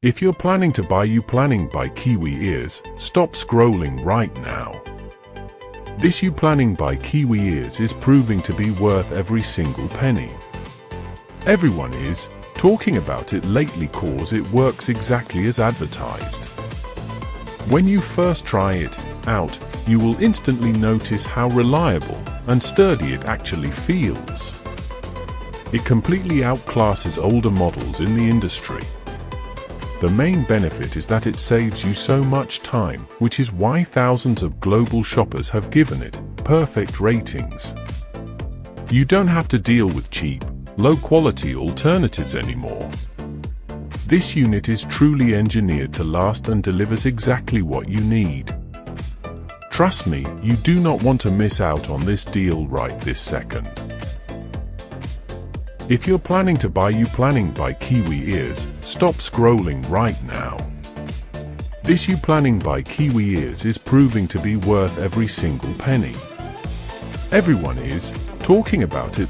If you're planning to buy You Planning by Kiwi ears, stop scrolling right now. This You Planning by Kiwi ears is proving to be worth every single penny. Everyone is talking about it lately cause it works exactly as advertised. When you first try it out, you will instantly notice how reliable and sturdy it actually feels. It completely outclasses older models in the industry. The main benefit is that it saves you so much time, which is why thousands of global shoppers have given it perfect ratings. You don't have to deal with cheap, low-quality alternatives anymore. This unit is truly engineered to last and delivers exactly what you need. Trust me, you do not want to miss out on this deal right this second. If you're planning to buy You Planning by Kiwi ears, stop scrolling right now. This You Planning by Kiwi ears is proving to be worth every single penny. Everyone is talking about it